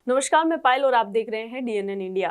नमस्कार, मैं पायल और आप देख रहे हैं DNN इंडिया।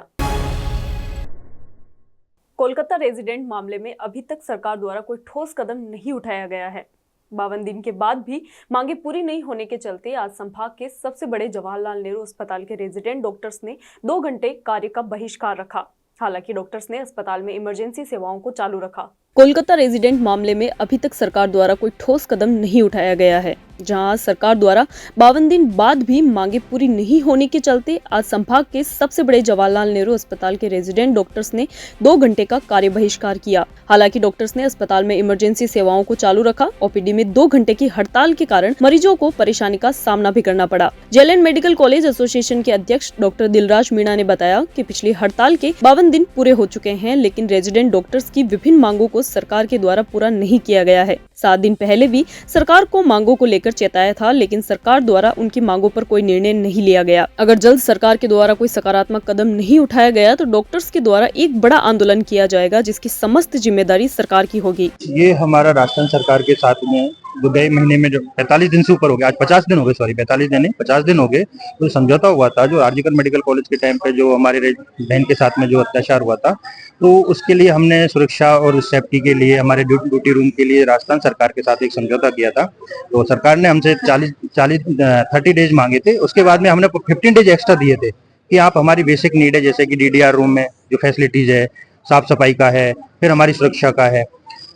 कोलकाता रेजिडेंट मामले में अभी तक सरकार द्वारा कोई ठोस कदम नहीं उठाया गया है। 52 दिन के बाद भी मांगे पूरी नहीं होने के चलते आज संभाग के सबसे बड़े जवाहरलाल नेहरू अस्पताल के रेजिडेंट डॉक्टर्स ने 2 घंटे कार्य का बहिष्कार रखा। हालांकि डॉक्टर्स ने अस्पताल में इमरजेंसी सेवाओं को चालू रखा। कोलकाता रेजिडेंट मामले में अभी तक सरकार द्वारा कोई ठोस कदम नहीं उठाया गया है, जहां सरकार द्वारा 52 दिन बाद भी मांगे पूरी नहीं होने के चलते आज संभाग के सबसे बड़े जवाहरलाल नेहरू अस्पताल के रेजिडेंट डॉक्टर्स ने 2 घंटे का कार्य बहिष्कार किया। हालांकि डॉक्टर्स ने अस्पताल में इमरजेंसी सेवाओं को चालू रखा। ओपीडी में 2 घंटे की हड़ताल के कारण मरीजों को परेशानी का सामना भी करना पड़ा। JLN मेडिकल कॉलेज एसोसिएशन के अध्यक्ष डॉक्टर दिलराज मीणा ने बताया कि पिछली हड़ताल के 52 दिन पूरे हो चुके हैं, लेकिन रेजिडेंट डॉक्टर्स की विभिन्न मांगों को सरकार के द्वारा पूरा नहीं किया गया है। 7 दिन पहले भी सरकार को मांगों को लेकर चेताया था, लेकिन सरकार द्वारा उनकी मांगों पर कोई निर्णय नहीं लिया गया। अगर जल्द सरकार के द्वारा कोई सकारात्मक कदम नहीं उठाया गया तो डॉक्टर्स के द्वारा एक बड़ा आंदोलन किया जाएगा, जिसकी समस्त जिम्मेदारी सरकार की होगी। ये हमारा राजस्थान सरकार के साथ में गए महीने में जो 45 दिन से ऊपर हो गया, आज 50 दिन हो गए, सॉरी 45 दिन नहीं 50 दिन हो गए, तो समझौता हुआ था जो आरजीकर मेडिकल कॉलेज के टाइम पे जो हमारे बहन के साथ में जो अत्याचार हुआ था, तो उसके लिए हमने सुरक्षा और सेफ्टी के लिए हमारे ड्यूटी रूम के लिए राजस्थान सरकार के साथ एक समझौता किया था। तो सरकार ने हमसे 30 डेज मांगे थे। उसके बाद में हमने 15 डेज एक्स्ट्रा दिए थे कि आप हमारी बेसिक नीड है, जैसे कि DDR रूम में जो फैसिलिटीज है, साफ सफाई का है, फिर हमारी सुरक्षा का है,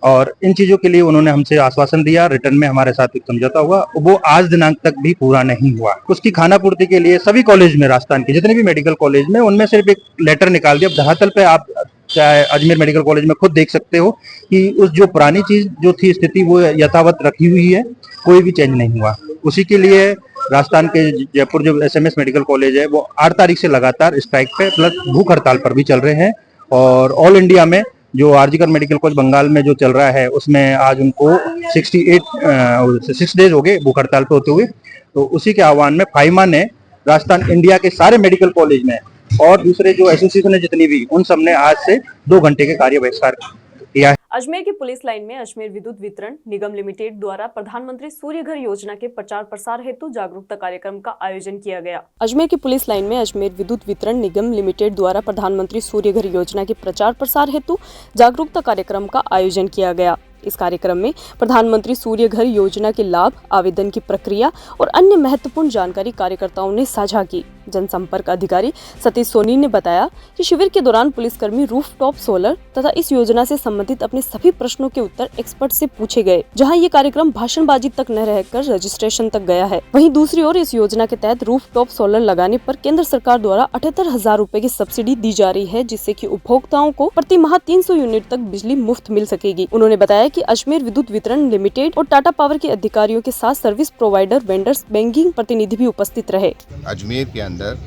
और इन चीजों के लिए उन्होंने हमसे आश्वासन दिया। रिटर्न में हमारे साथ एक समझौता हुआ, वो आज दिनांक तक भी पूरा नहीं हुआ। उसकी खानापूर्ति के लिए सभी कॉलेज में, राजस्थान के जितने भी मेडिकल कॉलेज में, उनमें सिर्फ एक लेटर निकाल दिया। धरातल पे आप चाहे अजमेर मेडिकल कॉलेज में खुद देख सकते हो कि उस जो पुरानी चीज जो थी स्थिति वो यथावत रखी हुई है, कोई भी चेंज नहीं हुआ। उसी के लिए राजस्थान के जयपुर जो SMS मेडिकल कॉलेज है वो 8 तारीख से लगातार स्ट्राइक पे प्लस भूख हड़ताल पर भी चल रहे हैं। और ऑल इंडिया में जो आरजीकर मेडिकल कॉलेज बंगाल में जो चल रहा है उसमें आज उनको 6 डेज हो गए भूख हड़ताल पे होते हुए। तो उसी के आह्वान में फाइमा ने राजस्थान इंडिया के सारे मेडिकल कॉलेज में और दूसरे जो एसोसिएशन है जितनी भी, उन सब ने आज से 2 घंटे के कार्य बहिष्कार किया है। अजमेर की पुलिस लाइन में अजमेर विद्युत वितरण निगम लिमिटेड द्वारा प्रधानमंत्री सूर्य घर योजना के प्रचार प्रसार हेतु जागरूकता कार्यक्रम का आयोजन किया गया। अजमेर की पुलिस लाइन में अजमेर विद्युत वितरण निगम लिमिटेड द्वारा प्रधानमंत्री सूर्य घर योजना के प्रचार प्रसार हेतु जागरूकता कार्यक्रम का आयोजन किया गया। इस कार्यक्रम में प्रधानमंत्री सूर्य घर योजना के लाभ, आवेदन की प्रक्रिया और अन्य महत्वपूर्ण जानकारी कार्यकर्ताओं ने साझा की। जनसंपर्क अधिकारी सतीश सोनी ने बताया कि शिविर के दौरान पुलिसकर्मी रूफटॉप सोलर तथा इस योजना से संबंधित अपने सभी प्रश्नों के उत्तर एक्सपर्ट से पूछे गए। जहां ये कार्यक्रम भाषणबाजी तक न रहकर रजिस्ट्रेशन तक गया है। वहीं दूसरी ओर इस योजना के तहत रूफटॉप सोलर लगाने पर केंद्र सरकार द्वारा 78,000 रूपए की सब्सिडी दी जा रही है, जिससे कि उपभोक्ताओं को प्रति माह 300 यूनिट तक बिजली मुफ्त मिल सकेगी। उन्होंने बताया कि अजमेर विद्युत वितरण लिमिटेड और टाटा पावर के अधिकारियों के साथ सर्विस प्रोवाइडर, वेंडर्स, बैंकिंग प्रतिनिधि भी उपस्थित रहे। अजमेर के अंदर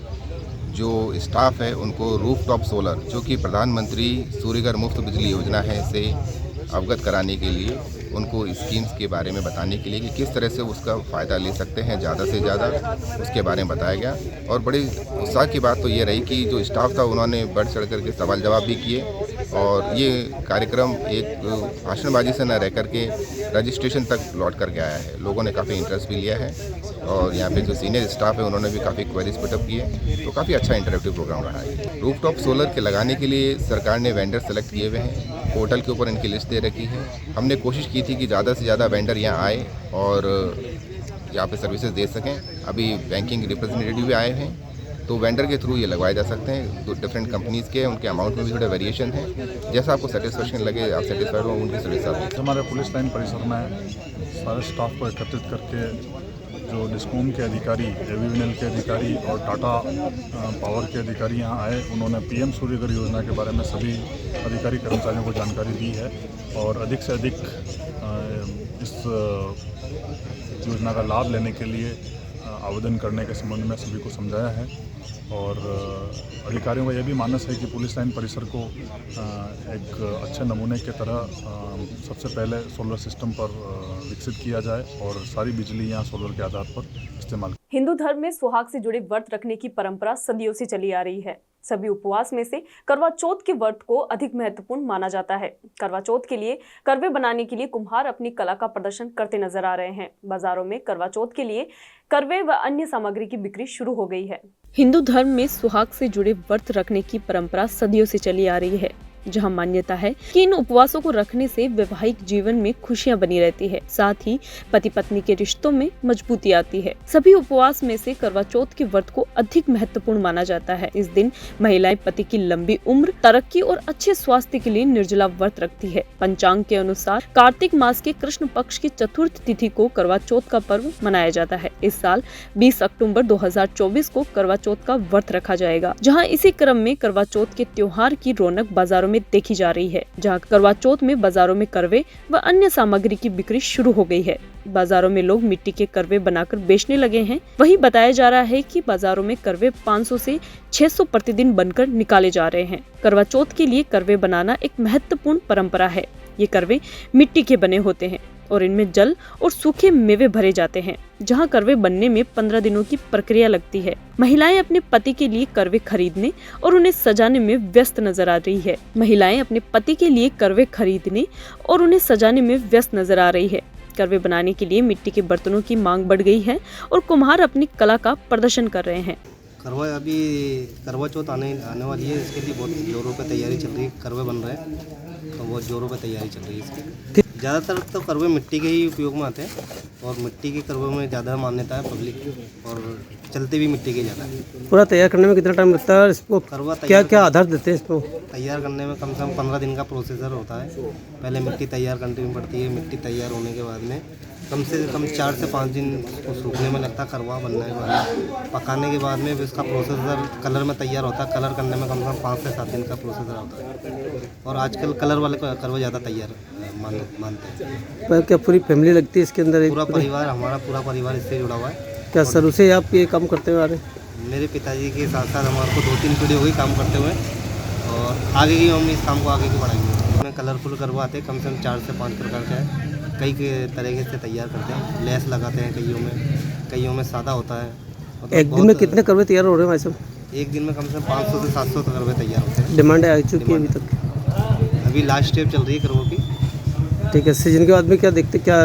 जो स्टाफ है उनको रूफटॉप सोलर, जो कि प्रधानमंत्री सूर्यघर मुफ्त बिजली योजना है, से अवगत कराने के लिए, उनको स्कीम्स के बारे में बताने के लिए कि किस तरह से उसका फ़ायदा ले सकते हैं ज़्यादा से ज़्यादा, उसके बारे में बताया गया। और बड़ी उत्साह की बात तो ये रही कि जो स्टाफ था उन्होंने बढ़ चढ़ करके सवाल जवाब भी किए, और ये कार्यक्रम एक भाषणबाजी से न रह करके रजिस्ट्रेशन तक लौट करके आया है। लोगों ने काफ़ी इंटरेस्ट भी लिया है, और यहाँ पे जो सीनियर स्टाफ है उन्होंने भी काफ़ी क्वेरीज पुटअप किए, तो काफ़ी अच्छा इंटरेक्टिव प्रोग्राम रहा है। रूफटॉप सोलर के लगाने के लिए सरकार ने वेंडर सेलेक्ट किए हुए हैं, पोर्टल के ऊपर इनकी लिस्ट दे रखी है। हमने कोशिश की थी कि ज़्यादा से ज़्यादा वेंडर यहाँ आए और यहाँ पे सर्विसेज दे सकें। अभी बैंकिंग रिप्रेजेंटेटिव भी आए हैं, तो वेंडर के थ्रू ये लगवाए जा सकते हैं। तो डिफरेंट कंपनीज़ के उनके अमाउंट में भी थोड़ा वेरिएशन है, जैसा आपको सेटिस्फेक्शन लगे, आप सेटिस्फाइड हो उनकी सर्विस आप। हमारे पुलिस लाइन परिसर में सारे स्टाफ को एकत्रित करके जो डिस्कॉम के अधिकारी, AVNL के अधिकारी और टाटा पावर के अधिकारी यहाँ आए, उन्होंने PM सूर्य घर योजना के बारे में सभी अधिकारी कर्मचारियों को जानकारी दी है और अधिक से अधिक इस योजना का लाभ लेने के लिए आवेदन करने के संबंध में सभी को समझाया है। और अधिकारियों का यह भी मानस है कि पुलिस लाइन परिसर को एक अच्छे नमूने के तरह सबसे पहले सोलर सिस्टम पर विकसित किया जाए और सारी बिजली यहाँ सोलर के आधार पर इस्तेमाल। हिंदू धर्म में सुहाग से जुड़े व्रत रखने की परंपरा सदियों से चली आ रही है। सभी उपवास में से करवा चौथ के व्रत को अधिक महत्वपूर्ण माना जाता है। करवा चौथ के लिए करवे बनाने के लिए कुम्हार अपनी कला का प्रदर्शन करते नजर आ रहे हैं। बाजारों में करवा चौथ के लिए करवे व अन्य सामग्री की बिक्री शुरू हो गई है। हिंदू धर्म में सुहाग से जुड़े व्रत रखने की परंपरा सदियों से चली आ रही है, जहां मान्यता है कि इन उपवासों को रखने से वैवाहिक जीवन में खुशियां बनी रहती है, साथ ही पति पत्नी के रिश्तों में मजबूती आती है। सभी उपवास में से करवा चौथ के व्रत को अधिक महत्वपूर्ण माना जाता है। इस दिन महिलाएं पति की लंबी उम्र, तरक्की और अच्छे स्वास्थ्य के लिए निर्जला व्रत रखती है। पंचांग के अनुसार कार्तिक मास के कृष्ण पक्ष की चतुर्थ तिथि को करवा चौथ का पर्व मनाया जाता है। इस साल 20 अक्टूबर 2024 को करवा चौथ का व्रत रखा जाएगा, जहाँ इसी क्रम में करवा चौथ के त्योहार की रौनक बाजारों में देखी जा रही है। जहां करवा चौथ में बाजारों में करवे व अन्य सामग्री की बिक्री शुरू हो गई है। बाजारों में लोग मिट्टी के करवे बनाकर बेचने लगे हैं। वहीं बताया जा रहा है कि बाजारों में करवे 500 से 600 प्रतिदिन बनकर निकाले जा रहे हैं। करवा चौथ के लिए करवे बनाना एक महत्वपूर्ण परंपरा है। ये करवे मिट्टी के बने होते हैं और इनमें जल और सूखे मेवे भरे जाते हैं। जहां करवे बनने में 15 दिनों की प्रक्रिया लगती है। महिलाएं अपने पति के लिए करवे खरीदने और उन्हें सजाने में व्यस्त नजर आ रही है। महिलाएं अपने पति के लिए करवे खरीदने और उन्हें सजाने में व्यस्त नजर आ रही है। करवे बनाने के लिए मिट्टी के बर्तनों की मांग बढ़ गई है और कुम्हार अपनी कला का प्रदर्शन कर रहे हैं। अभी करवा चौथ आने वाली है, इसके लिए बहुत जोरों पे तैयारी चल रही है। करवे बन रहे हैं तो बहुत जोरों पे तैयारी चल रही है इसकी। ज़्यादातर तो करवे मिट्टी के ही उपयोग में आते हैं और मिट्टी के करवे में ज़्यादा मान्यता है पब्लिक की, और चलते भी मिट्टी के ज़्यादा है। पूरा तैयार करने में कितना टाइम लगता है? इसको करवा क्या क्या आधार देते हैं इसको तैयार करने में? कम से कम 15 दिन का प्रोसीजर होता है। पहले मिट्टी तैयार करनी पड़ती है। मिट्टी तैयार होने के बाद में कम से कम 4 से 5 दिन उसको सूखने में लगता है। करवा बनने के बाद पकाने के बाद में इसका प्रोसेसर कलर में तैयार होता है। कलर करने में कम से कम 5 से 7 दिन का प्रोसेसर होता है। और आजकल कलर वाले करवा ज़्यादा तैयार मानते हैं। पर क्या पूरी फैमिली लगती है इसके अंदर? पूरा परिवार, हमारा पूरा परिवार इससे जुड़ा हुआ है। क्या शुरू से आप ये काम करते हुए आ रहे हैं? मेरे पिताजी के साथ साथ हमारे को 2-3 पीढ़ी हो गई काम करते हुए, और आगे की हम इस काम को आगे की बढ़ाएंगे। हमें कलरफुल करवा आते हैं, कम से कम 4 से 5 प्रकार का है। कई तरीके से तैयार करते हैं। लेस लगाते हैं कईयों में सादा होता है। मतलब एक दिन में कितने करवे तैयार हो रहे हैं भाई साहब? एक दिन में कम से कम 500 से 700 करवे तैयार होते हैं। डिमांड आ चुकी है अभी तक? अभी लास्ट स्टेप चल रही है करवों की। ठीक है। सीजन के बाद में क्या देखते, क्या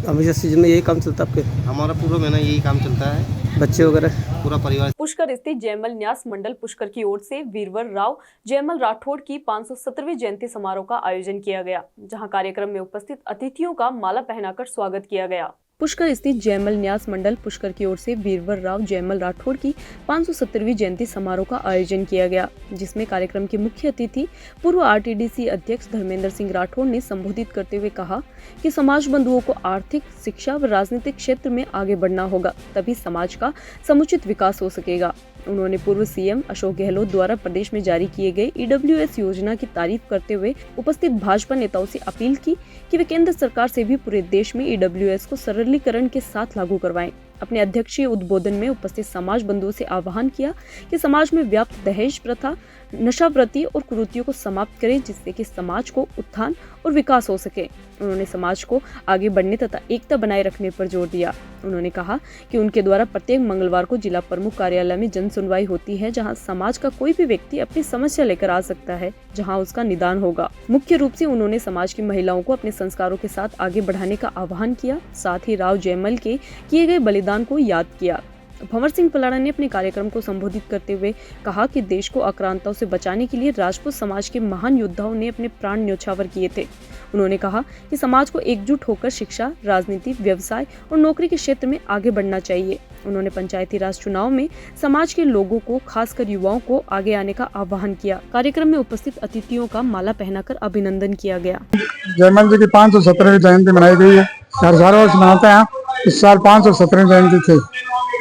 हमेशा सीजन में यही काम चलता है आपके? हमारा पूरा महीना यही काम चलता है। बच्चे वगैरह पूरा परिवार। पुष्कर स्थित जयमल न्यास मंडल पुष्कर की ओर से वीरवर राव जयमल राठौड़ की 517वीं जयंती समारोह का आयोजन किया गया, जहां कार्यक्रम में उपस्थित अतिथियों का माला पहनाकर स्वागत किया गया। पुष्कर स्थित जयमल न्यास मंडल पुष्कर की ओर से वीरवर राव जयमल राठौड़ की 517वीं जयंती समारोह का आयोजन किया गया, जिसमें कार्यक्रम के मुख्य अतिथि पूर्व आरटीडीसी अध्यक्ष धर्मेंद्र सिंह राठौड़ ने संबोधित करते हुए कहा कि समाज बंधुओं को आर्थिक, शिक्षा व राजनीतिक क्षेत्र में आगे बढ़ना होगा, तभी समाज का समुचित विकास हो सकेगा। उन्होंने पूर्व सीएम अशोक गहलोत द्वारा प्रदेश में जारी किए गए ईडब्ल्यूएस योजना की तारीफ करते हुए उपस्थित भाजपा नेताओं से अपील की कि वे केंद्र सरकार से भी पूरे देश में ईडब्ल्यूएस को सरलीकरण के साथ लागू करवाएं। अपने अध्यक्षीय उद्बोधन में उपस्थित समाज बंधुओं से आह्वान किया कि समाज में व्याप्त दहेज प्रथा, नशावृत्ति और कुरीतियों को समाप्त करें, जिससे कि समाज को उत्थान और विकास हो सके। उन्होंने समाज को आगे बढ़ने तथा एकता बनाए रखने पर जोर दिया। उन्होंने कहा कि उनके द्वारा प्रत्येक मंगलवार को जिला प्रमुख कार्यालय में जन सुनवाई होती है, जहां समाज का कोई भी व्यक्ति अपनी समस्या लेकर आ सकता है, जहां उसका निदान होगा। मुख्य रूप से उन्होंने समाज की महिलाओं को अपने संस्कारों के साथ आगे बढ़ाने का आह्वान किया। साथ ही राव जयमल के किए गए बलिदान को याद किया। भंवर सिंह पलाड़ा ने अपने कार्यक्रम को संबोधित करते हुए कहा कि देश को आक्रांताओं से बचाने के लिए राजपूत समाज के महान योद्धाओं ने अपने प्राण न्योछावर किए थे। उन्होंने कहा कि समाज को एकजुट होकर शिक्षा, राजनीति, व्यवसाय और नौकरी के क्षेत्र में आगे बढ़ना चाहिए। उन्होंने पंचायती राज चुनाव में समाज के लोगों को, खासकर युवाओं को आगे आने का आह्वान किया। कार्यक्रम में उपस्थित अतिथियों का माला पहनाकर अभिनंदन किया गया। जयमल जी की 517वीं जयंती मनाई गई है। हर वर्ष मनाते हैं। इस साल 517वीं जयंती थी।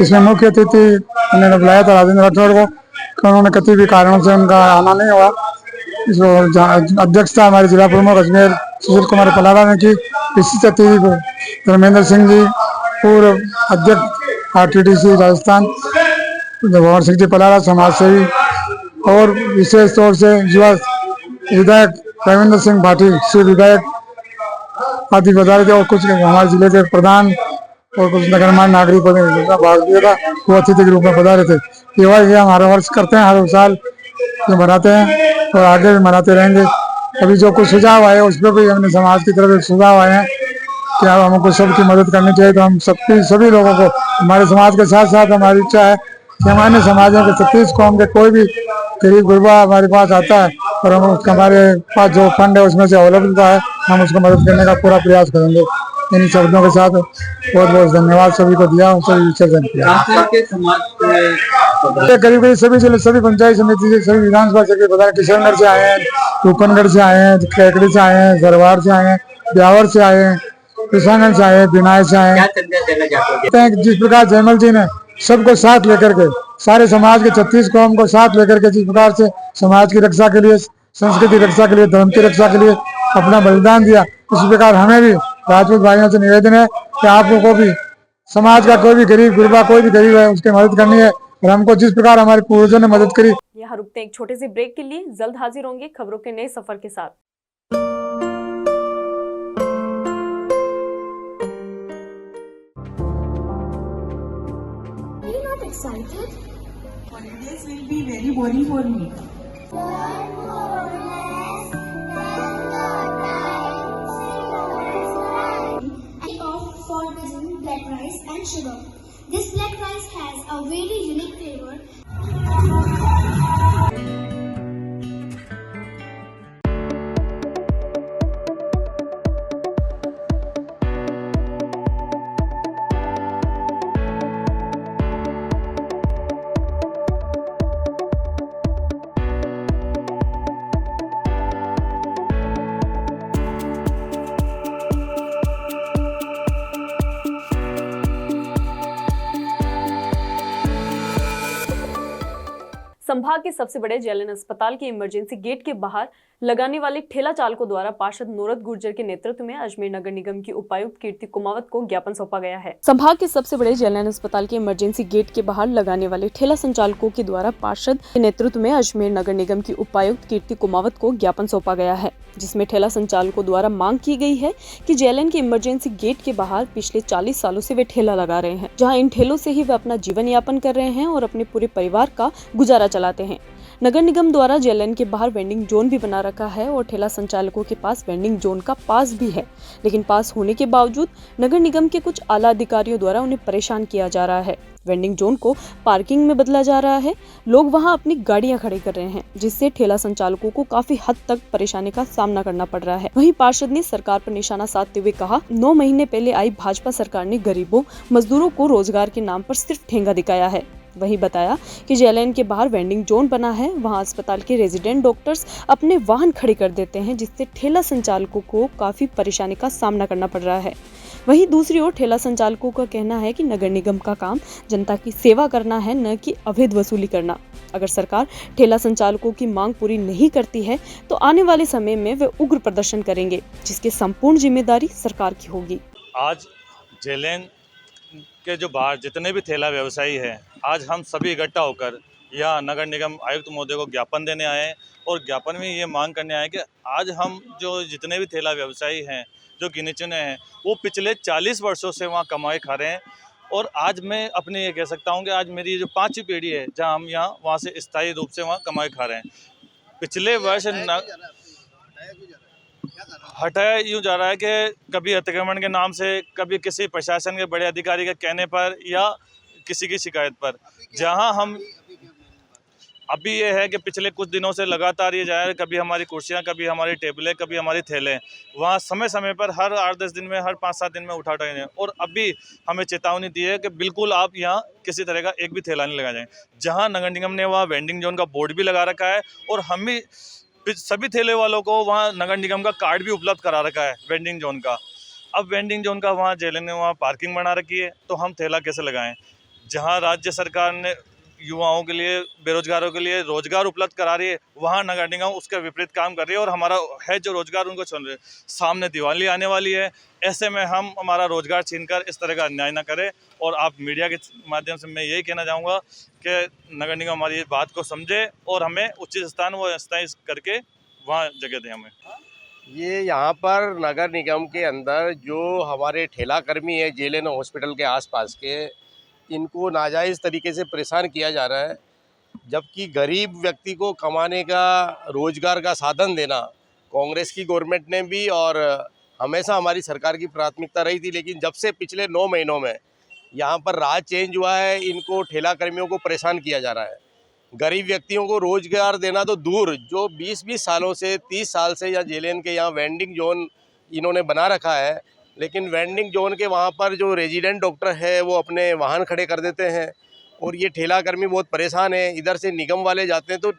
इसमें मुख्य अतिथि उन्होंने बुलाया था राजेंद्र राठौड़ को। उन्होंने किसी भी कारणों से उनका आना नहीं हुआ। इसको अध्यक्षता हमारे जिला प्रमुख अजमेर सुशील कुमार पलाड़ा ने की। विशिष्ट अतिथि को धर्मेंद्र सिंह जी, पूर्व अध्यक्ष आरटीडीसी राजस्थान भंवर सिंह जी पलाड़ा, समाज सेवी, और विशेष तौर से युवा विधायक रविंद्र सिंह भाटी, श्री विधायक आदि बता थे, और कुछ हमारे जिले के प्रधान और कुछ नगरमान नागरिकों ने भाग दिया था। वो अतिथि के रूप में पधारे थे। ये हम हर वर्ष करते हैं। हर साल जो मनाते हैं और आगे भी मनाते रहेंगे। अभी जो कुछ सुझाव आए उस पर भी हमने समाज की तरफ एक सुझाव आए हैं कि अब हमको सबकी मदद करनी चाहिए। तो हम सभी लोगों को, हमारे समाज के साथ साथ हमारी इच्छा है कि हमारे समाजों के 36 कौम के कोई भी गरीब गुरबा हमारे पास आता है और हम उसका, हमारे पास जो फंड है उसमें से अवेलेबल है, हम उसको मदद करने का पूरा प्रयास करेंगे। इन शब्दों के साथ बहुत बहुत धन्यवाद सभी को दिया, सभी विसर्जन किया। करीब करीब सभी जिले, सभी पंचायत समिति से, सभी विधानसभा से, बता किशनगढ़ से आए हैं, रूपनगढ़ से आए हैं, कैकड़ी से आए हैं, दरबार से आए हैं, ब्यावर से आए हैं, किशनगंज से आए हैं, बिनाय से आए हैं। जिस प्रकार जयमल जी ने सबको साथ लेकर के, सारे समाज के 36 कौम को साथ लेकर के जिस प्रकार से समाज की रक्षा के लिए, संस्कृति की रक्षा के लिए, धर्म की रक्षा के लिए अपना बलिदान दिया, इसी प्रकार हमें भी राजपूत भाइयों से निवेदन है कि आप लोगों को भी समाज का कोई भी गरीब गुरबा, कोई भी गरीब है, उसकी मदद करनी है और हमको जिस प्रकार हमारे पूर्वजों ने मदद करी। यहाँ रुकते हैं एक छोटे से ब्रेक के लिए, जल्द हाजिर होंगे खबरों के नए सफर के साथ। Are you not excited? Holidays will be very boring for me. For cuisine, black rice and sugar. This black rice has a very unique flavor. संभाग के सबसे बड़े जेएलएन अस्पताल के इमरजेंसी गेट के बाहर लगाने वाले ठेला चालकों द्वारा पार्षद नूरत गुर्जर के नेतृत्व में अजमेर नगर निगम की उपायुक्त कीर्ति कुमावत को ज्ञापन सौंपा गया है। संभाग के सबसे बड़े जेएलएन अस्पताल के इमरजेंसी गेट के बाहर लगाने वाले ठेला संचालकों के द्वारा पार्षद के नेतृत्व में अजमेर नगर निगम की उपायुक्त कीर्ति कुमावत को ज्ञापन सौंपा गया है, जिसमें ठेला संचालकों द्वारा मांग की गई है कि जेएलएन के इमरजेंसी गेट के बाहर पिछले 40 सालों से वे ठेला लगा रहे हैं, जहां इन ठेलों से ही वे अपना जीवन यापन कर रहे हैं और अपने पूरे परिवार का गुजारा चलाते हैं। नगर निगम द्वारा जेएलएन के बाहर वेंडिंग जोन भी बना रखा है और ठेला संचालकों के पास वेंडिंग जोन का पास भी है, लेकिन पास होने के बावजूद नगर निगम के कुछ आला अधिकारियों द्वारा उन्हें परेशान किया जा रहा है। वेंडिंग जोन को पार्किंग में बदला जा रहा है, लोग वहां अपनी गाड़ियां खड़ी कर रहे हैं, जिससे ठेला संचालकों को काफी हद तक परेशानी का सामना करना पड़ रहा है। वहीं पार्षद ने सरकार पर निशाना साधते हुए कहा, 9 महीने पहले आई भाजपा सरकार ने गरीबों मजदूरों को रोजगार के नाम पर सिर्फ ठेंगा दिखाया है। वही बताया कि जेएलएन के बाहर वेंडिंग जोन बना है, वहां अस्पताल के रेजिडेंट डॉक्टर्स अपने वाहन खड़े कर देते हैं, जिससे ठेला संचालकों को काफी परेशानी का सामना करना पड़ रहा है। वहीं दूसरी ओर ठेला संचालकों का कहना है कि नगर निगम का काम जनता की सेवा करना है, न कि अवैध वसूली करना। अगर सरकार ठेला संचालकों की मांग पूरी नहीं करती है तो आने वाले समय में वे उग्र प्रदर्शन करेंगे, जिसकी संपूर्ण जिम्मेदारी सरकार की होगी। आज जेएलएन के जो बाहर जितने भी ठेला व्यवसायी हैं, आज हम सभी इकट्ठा होकर यहाँ नगर निगम आयुक्त महोदय को ज्ञापन देने आए हैं और ज्ञापन में ये मांग करने आए कि आज हम जो जितने भी ठेला व्यवसायी हैं, जो गिने चुने हैं, वो पिछले 40 वर्षों से वहाँ कमाई खा रहे हैं। और आज मैं अपने ये कह सकता हूँ कि आज मेरी जो 5वीं पीढ़ी है जहाँ हम यहाँ वहाँ से स्थायी रूप से वहाँ कमाई खा रहे हैं। पिछले वर्ष हटाया यूँ जा रहा है कि कभी अतिक्रमण के नाम से, कभी किसी प्रशासन के बड़े अधिकारी के कहने पर या किसी की शिकायत पर, जहां हम अभी ये है कि पिछले कुछ दिनों से लगातार ये जा रहा है, कभी हमारी कुर्सियां, कभी हमारी टेबलें, कभी हमारी थैले वहाँ समय समय पर हर 8-10 दिन में, हर 5-7 दिन में उठा हैं। और अभी हमें चेतावनी दी है कि बिल्कुल आप यहाँ किसी तरह का एक भी थैला नहीं लगा जाए। जहाँ नगर निगम ने वहाँ वेंडिंग जोन का बोर्ड भी लगा रखा है और हम भी सभी ठेले वालों को वहाँ नगर निगम का कार्ड भी उपलब्ध करा रखा है वेंडिंग जोन का। अब वेंडिंग जोन का वहाँ जेएलएन ने वहाँ पार्किंग बना रखी है, तो हम ठेला कैसे लगाएं? जहाँ राज्य सरकार ने युवाओं के लिए, बेरोजगारों के लिए रोजगार उपलब्ध करा रही है, वहाँ नगर निगम उसके विपरीत काम कर रही है और हमारा है जो रोजगार उनको छीन रहे हैं। सामने दिवाली आने वाली है, ऐसे में हम हमारा रोजगार छीनकर इस तरह का अन्याय न करें। और आप मीडिया के माध्यम से मैं यही कहना चाहूँगा कि नगर निगम हमारी इस बात को समझे और हमें उचित स्थान वो स्थायी करके वहाँ जगह दें हमें। ये यहाँ पर नगर निगम के अंदर जो हमारे ठेला कर्मी है जेएलएन हॉस्पिटल के आसपास के, इनको नाजायज़ तरीके से परेशान किया जा रहा है। जबकि गरीब व्यक्ति को कमाने का, रोजगार का साधन देना कांग्रेस की गवर्नमेंट ने भी और हमेशा हमारी सरकार की प्राथमिकता रही थी। लेकिन जब से पिछले 9 महीनों में यहाँ पर राज चेंज हुआ है, इनको ठेला कर्मियों को परेशान किया जा रहा है। गरीब व्यक्तियों को रोजगार देना तो दूर, जो 20-20 सालों से, 30 साल से या जेलेन के यहाँ वेंडिंग जोन इन्होंने बना रखा है, लेकिन वेंडिंग जोन के वहाँ पर जो रेजिडेंट डॉक्टर है वो अपने वाहन खड़े कर देते हैं और ये ठेला कर्मी बहुत परेशान है। इधर से निगम वाले जाते हैं। तो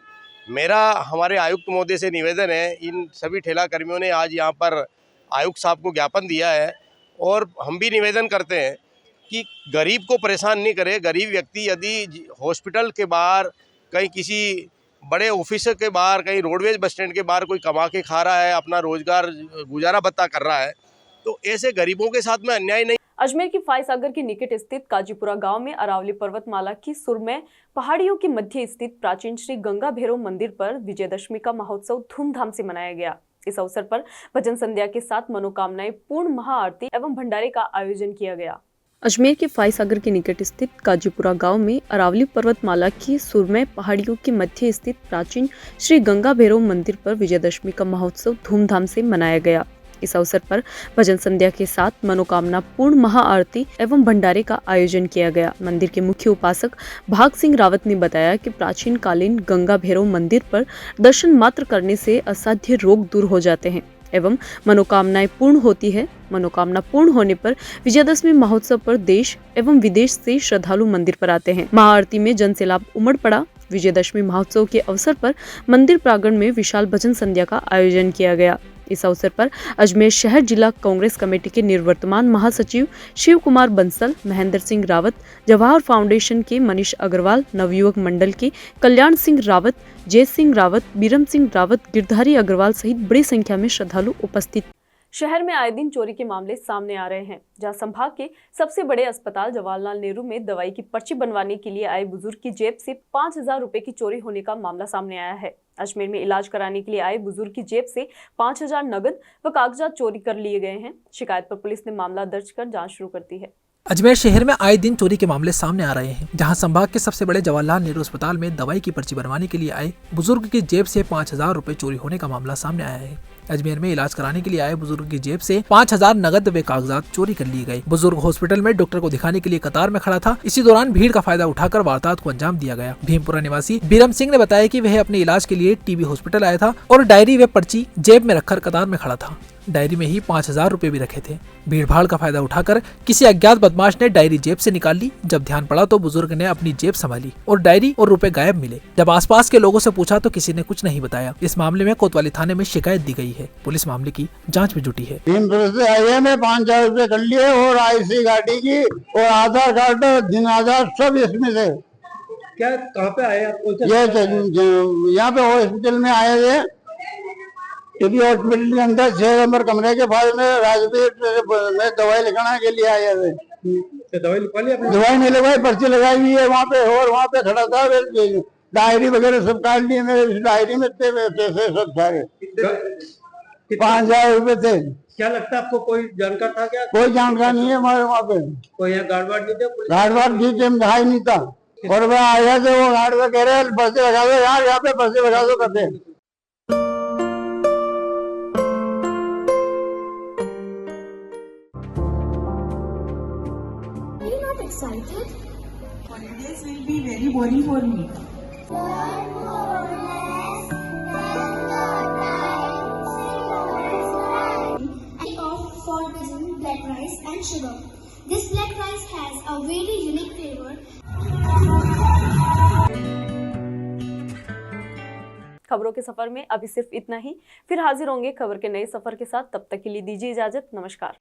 मेरा हमारे आयुक्त महोदय से निवेदन है, इन सभी ठेला कर्मियों ने आज यहाँ पर आयुक्त साहब को ज्ञापन दिया है और हम भी निवेदन करते हैं कि गरीब को परेशान नहीं करे। गरीब व्यक्ति यदि हॉस्पिटल के बाहर, कहीं किसी बड़े ऑफिस के बाहर, कहीं रोडवेज बस स्टैंड के बाहर कोई कमा के खा रहा है, अपना रोजगार गुजारा भत्ता कर रहा है, तो ऐसे गरीबों के साथ में अन्याय नहीं। अजमेर की फाई सागर के निकट स्थित काजीपुरा गांव में अरावली पर्वतमाला की सुरमय पहाड़ियों के मध्य स्थित प्राचीन श्री गंगा भैरव मंदिर पर विजयदशमी का महोत्सव धूमधाम से मनाया गया। इस अवसर पर भजन संध्या के साथ मनोकामनाएं पूर्ण महाआरती एवं भंडारे का आयोजन किया गया। अजमेर के फाई सागर के निकट स्थित काजीपुरा गांव में अरावली पर्वतमाला की सुरमय पहाड़ियों के मध्य स्थित प्राचीन श्री गंगा भैरव मंदिर पर विजयदशमी का महोत्सव धूमधाम से मनाया गया। इस अवसर पर भजन संध्या के साथ मनोकामना पूर्ण महाआरती एवं भंडारे का आयोजन किया गया। मंदिर के मुख्य उपासक भाग सिंह रावत ने बताया कि प्राचीन कालीन गंगा भैरव मंदिर पर दर्शन मात्र करने से असाध्य रोग दूर हो जाते हैं एवं मनोकामनाएं पूर्ण होती है। मनोकामना पूर्ण होने पर विजयदशमी महोत्सव पर देश एवं विदेश से श्रद्धालु मंदिर पर आते हैं। महाआरती में जनसैलाब उमड़ पड़ा। विजयदशमी महोत्सव के अवसर पर मंदिर प्रांगण में विशाल भजन संध्या का आयोजन किया गया। इस अवसर पर अजमेर शहर जिला कांग्रेस कमेटी के निवर्तमान महासचिव शिव कुमार बंसल, महेंद्र सिंह रावत, जवाहर फाउंडेशन के मनीष अग्रवाल, नवयुवक मंडल के कल्याण सिंह रावत, जय सिंह रावत, बीरम सिंह रावत, गिरधारी अग्रवाल सहित बड़ी संख्या में श्रद्धालु उपस्थित। शहर में आए दिन चोरी के मामले सामने आ रहे हैं, जहां संभाग के सबसे बड़े अस्पताल जवाहरलाल नेहरू में दवाई की पर्ची बनवाने के लिए आए बुजुर्ग की जेब से 5,000 रुपए की चोरी होने का मामला सामने आया है। अजमेर में इलाज कराने के लिए आए बुजुर्ग की जेब से 5,000 नगद व कागजात चोरी कर लिए गए हैं। शिकायत पर पुलिस ने मामला दर्ज कर जाँच शुरू कर दी है। अजमेर शहर में आए दिन चोरी के मामले सामने आ रहे हैं, जहां संभाग के सबसे बड़े जवाहरलाल नेहरू अस्पताल में दवाई की पर्ची बनवाने के लिए आए बुजुर्ग की जेब से 5,000 रुपए चोरी होने का मामला सामने आया है। अजमेर में इलाज कराने के लिए आए बुजुर्ग की जेब से 5,000 नगद व कागजात चोरी कर लिए गए। बुजुर्ग हॉस्पिटल में डॉक्टर को दिखाने के लिए कतार में खड़ा था। इसी दौरान भीड़ का फायदा उठाकर वारदात को अंजाम दिया गया। भीमपुरा निवासी बीरम सिंह ने बताया कि वह अपने इलाज के लिए टीबी हॉस्पिटल आया था और डायरी व पर्ची जेब में रखकर कतार में खड़ा था। डायरी में ही 5,000 रुपए भी रखे थे। भीड़ भाड़ का फायदा उठाकर किसी अज्ञात बदमाश ने डायरी जेब से निकाल ली। जब ध्यान पड़ा तो बुजुर्ग ने अपनी जेब संभाली और डायरी और रुपए गायब मिले। जब आसपास के लोगों से पूछा तो किसी ने कुछ नहीं बताया। इस मामले में कोतवाली थाने में शिकायत दी गई है। पुलिस मामले की जांच में जुटी है। 5,000 रुपए कर लिए और IC गाड़ी की और आधार कार्ड, दिन आधार सब इसमें से। क्या कहाँ पे आए आप? ये यहाँ पे हॉस्पिटल में आए थे, टीबी हॉस्पिटल के अंदर 6 नंबर कमरे के बाद में राजवीर में दवाई लिखाने के लिए आए थे। दवाई लिखवा ली आपने? दवाई नहीं लगवाई, पर्ची लगाई हुई है वहाँ पे और वहाँ पे खड़ा था। डायरी वगैरह सब काट लिए मेरे। डायरी में थे पैसे सब सारे। 5,000 रुपए थे। क्या लगता है आपको कोई जानकार था क्या? कोई जानकार नहीं है हमारे वहाँ पे। कोई यहाँ गार्ड वार्ड नहीं थे? गार्ड वार्ड जी दिखाई नहीं था। और वह आया थे, वो गार्ड में कह रहे हैं पर्चे लगा दो यार, यहाँ पे पर्चे लगा दो करते। Excited? Holidays will be very boring for me. And of fall pigeon, black rice and sugar. This black rice has a very unique flavor. खबरों के सफर में अभी सिर्फ इतना ही। फिर हाजिर होंगे खबर के नए सफर के साथ। तब तक के लिए दीजिए इजाजत। नमस्कार।